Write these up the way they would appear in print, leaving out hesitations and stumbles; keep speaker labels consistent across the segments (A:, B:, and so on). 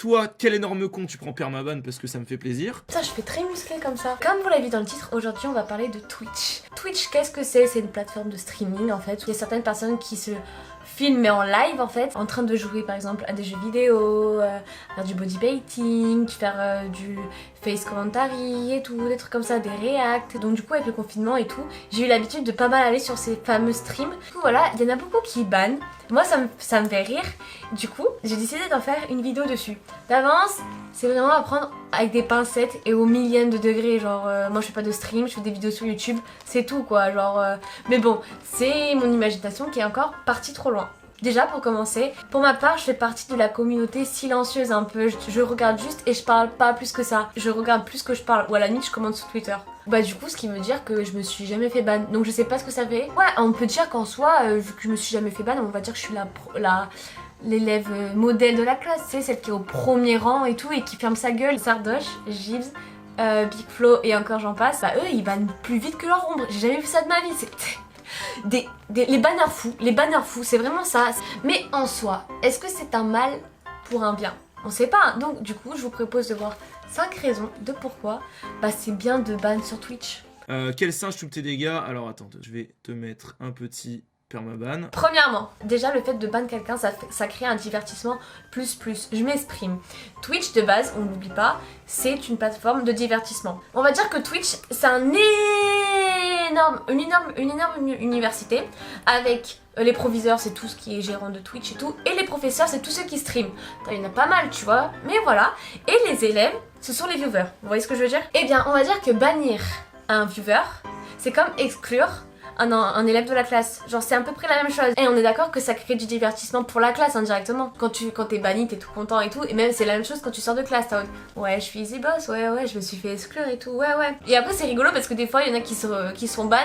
A: toi, quel énorme con, tu prends permaban parce que ça me fait plaisir.
B: Ça, je fais très musclé comme ça. Comme vous l'avez vu dans le titre, aujourd'hui on va parler de Twitch. Twitch, qu'est-ce que c'est? C'est une plateforme de streaming en fait, où il y a certaines personnes qui se filment mais en live en fait, en train de jouer par exemple à des jeux vidéo, faire du bodypainting, faire du face commentary et tout, des trucs comme ça, des reacts. Donc du coup avec le confinement et tout, j'ai eu l'habitude de pas mal aller sur ces fameux streams. Du coup voilà, il y en a beaucoup qui bannent. Moi ça me fait rire. Du coup, j'ai décidé d'en faire une vidéo dessus. D'avance, c'est vraiment à prendre avec des pincettes et au millième de degré. Genre, moi je fais pas de stream, je fais des vidéos sur YouTube, c'est tout quoi. Genre, mais bon, c'est mon imagination qui est encore partie trop loin. Déjà pour commencer, pour ma part je fais partie de la communauté silencieuse un peu, je regarde juste et je parle pas plus que ça. Je regarde plus que je parle, ou à la limite je commente sur Twitter. Bah du coup ce qui veut dire que je me suis jamais fait ban, donc je sais pas ce que ça fait. Ouais, on peut dire qu'en soi, vu que je me suis jamais fait ban, on va dire que je suis l'élève modèle de la classe, c'est celle qui est au premier rang et tout et qui ferme sa gueule. Sardoche, Gibbs, Big Flo et encore j'en passe, bah eux ils bannent plus vite que leur ombre, j'ai jamais vu ça de ma vie, c'est... les banners fous, c'est vraiment ça. Mais en soi, est-ce que c'est un mal pour un bien? On sait pas, hein. Donc du coup je vous propose de voir 5 raisons de pourquoi bah, c'est bien de ban sur Twitch.
A: Quel singe tous tes dégâts? Alors attends, je vais te mettre un petit permaban.
B: Premièrement, déjà le fait de ban quelqu'un, ça crée un divertissement plus. Je m'exprime. Twitch de base, on n'oublie pas, c'est une plateforme de divertissement. On va dire que Twitch, c'est une énorme université avec les proviseurs, c'est tout ce qui est gérant de Twitch et tout, et les professeurs, c'est tous ceux qui streament. Il y en a pas mal, tu vois, mais voilà. Et les élèves, ce sont les viewers. Vous voyez ce que je veux dire? Eh bien, on va dire que bannir un viewer, c'est comme exclure un élève de la classe. Genre c'est à peu près la même chose. Et on est d'accord que ça crée du divertissement pour la classe indirectement. Quand t'es banni, t'es tout content et tout. Et même c'est la même chose quand tu sors de classe. T'as ouais, je suis easy boss, ouais, je me suis fait exclure et tout, ouais. Et après c'est rigolo parce que des fois il y en a qui sont ban,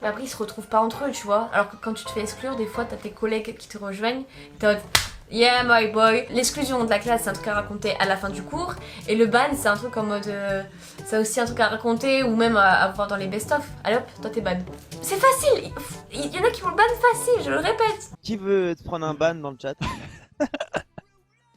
B: mais après ils se retrouvent pas entre eux, tu vois. Alors que quand tu te fais exclure, des fois t'as tes collègues qui te rejoignent. T'es yeah my boy. L'exclusion de la classe c'est un truc à raconter à la fin du cours. Et le ban c'est un truc en mode c'est aussi un truc à raconter ou même à voir dans les best-of. Allez hop, toi t'es ban. C'est facile. Il y en a qui vont le ban facile, je le répète.
C: Qui veut te prendre un ban dans le chat?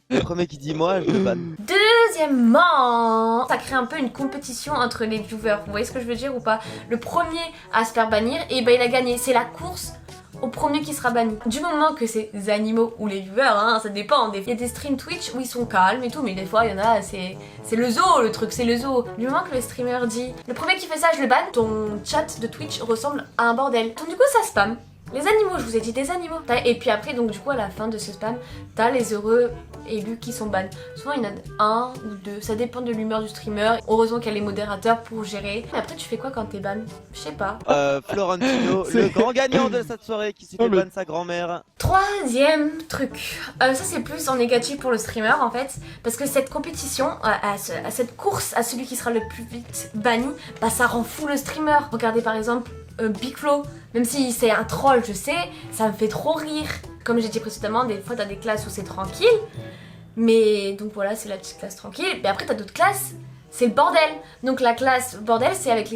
C: Le premier qui dit moi, je le ban.
B: Deuxièmement, ça crée un peu une compétition entre les viewers. Vous voyez ce que je veux dire ou pas? Le premier à se faire bannir, et ben il a gagné. C'est la course au premier qui sera banni. Du moment que ces animaux ou les viewers, hein, ça dépend. Il y a des streams Twitch où ils sont calmes et tout, mais des fois il y en a, c'est le zoo le truc, c'est le zoo. Du moment que le streamer dit le premier qui fait ça, je le banne, ton chat de Twitch ressemble à un bordel. Donc du coup ça spam. Les animaux, je vous ai dit des animaux. Et puis après, donc du coup à la fin de ce spam, t'as les heureux élus qui sont ban. Souvent il y en a un ou deux, ça dépend de l'humeur du streamer. Heureusement qu'il y a les modérateurs pour gérer. Mais après tu fais quoi quand t'es ban? Je sais pas.
C: Florentino, le grand gagnant de cette soirée qui s'est fait ban sa grand-mère.
B: Troisième truc, ça c'est plus en négatif pour le streamer en fait, parce que cette compétition, à cette course à celui qui sera le plus vite banni, bah ça rend fou le streamer. Regardez par exemple Big Flo, même si c'est un troll je sais, ça me fait trop rire. Comme j'ai dit précédemment, des fois t'as des classes où c'est tranquille, mais donc voilà c'est la petite classe tranquille, mais après t'as d'autres classes, c'est le bordel. Donc la classe bordel c'est avec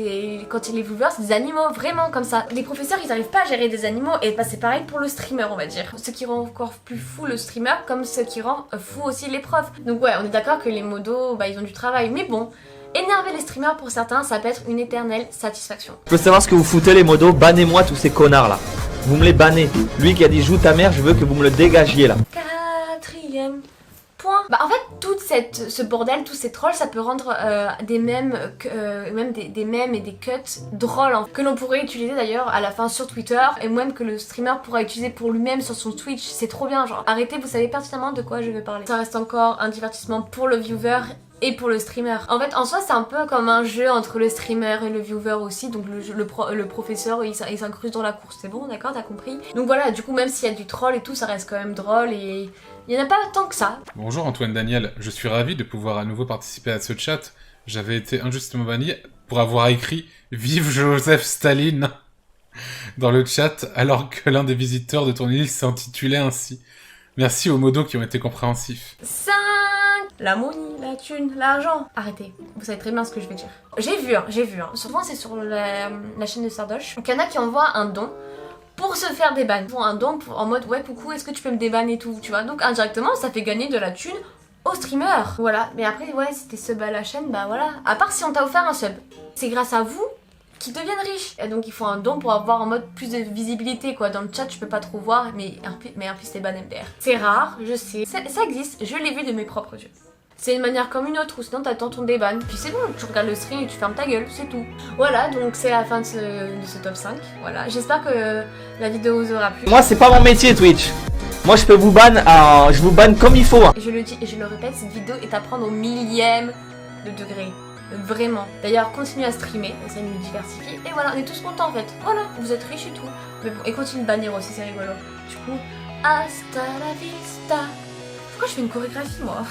B: quand les viewers c'est des animaux vraiment comme ça. Les professeurs ils arrivent pas à gérer des animaux et bah c'est pareil pour le streamer on va dire. Ce qui rend encore plus fou le streamer comme ce qui rend fou aussi les profs. Donc ouais on est d'accord que les modos bah ils ont du travail mais bon. Énerver les streamers pour certains, ça peut être une éternelle satisfaction.
D: Je veux savoir ce que vous foutez les modos, bannez-moi tous ces connards là. Vous me les bannez. Lui qui a dit joue ta mère, je veux que vous me le dégagiez là.
B: Quatrième point. Bah en fait tout ce bordel, tous ces trolls, ça peut rendre des mèmes, même des mèmes et des cuts drôles hein, que l'on pourrait utiliser d'ailleurs à la fin sur Twitter et même que le streamer pourra utiliser pour lui-même sur son Twitch. C'est trop bien, genre arrêtez, vous savez pertinemment de quoi je veux parler. Ça reste encore un divertissement pour le viewer et pour le streamer. En fait, en soi, c'est un peu comme un jeu entre le streamer et le viewer aussi. Donc le professeur, il s'incruste dans la course. C'est bon, d'accord, t'as compris? Donc voilà, du coup, même s'il y a du troll et tout, ça reste quand même drôle et il n'y en a pas tant que ça.
E: Bonjour Antoine Daniel, je suis ravi de pouvoir à nouveau participer à ce chat. J'avais été injustement banni pour avoir écrit « Vive Joseph Staline » dans le chat, alors que l'un des visiteurs de ton île s'intitulait ainsi. Merci aux modos qui ont été compréhensifs.
B: 5. La money, la thune, l'argent. Arrêtez, vous savez très bien ce que je vais dire. J'ai vu. Souvent c'est sur la chaîne de Sardoche. Donc il y en a qui envoient un don pour se faire des bans. Ils font un don en mode ouais coucou, est-ce que tu peux me débanner et tout, tu vois. Donc indirectement ça fait gagner de la thune aux streamers. Voilà, mais après, ouais, si t'es sub à la chaîne, bah voilà. À part si on t'a offert un sub. C'est grâce à vous qu'ils deviennent riches. Et donc il faut un don pour avoir en mode plus de visibilité quoi. Dans le chat je peux pas trop voir mais en plus les ban MDR. C'est rare, je sais. Ça existe, je l'ai vu de mes propres yeux. C'est une manière comme une autre ou sinon t'attends ton déban. Puis c'est bon, tu regardes le stream et tu fermes ta gueule, c'est tout. Voilà, donc c'est la fin de ce top 5. Voilà, j'espère que la vidéo vous aura plu.
D: Moi, c'est pas mon métier, Twitch. Moi, je peux vous ban, je vous banne comme il faut. Hein.
B: Je le dis et je le répète, cette vidéo est à prendre au millième de degré. Vraiment. D'ailleurs, continuez à streamer, essayez de nous diversifier. Et voilà, on est tous contents en fait. Voilà, vous êtes riches et tout. Mais bon, et continuez de bannir aussi, c'est rigolo. Du coup, hasta la vista. Pourquoi je fais une chorégraphie moi?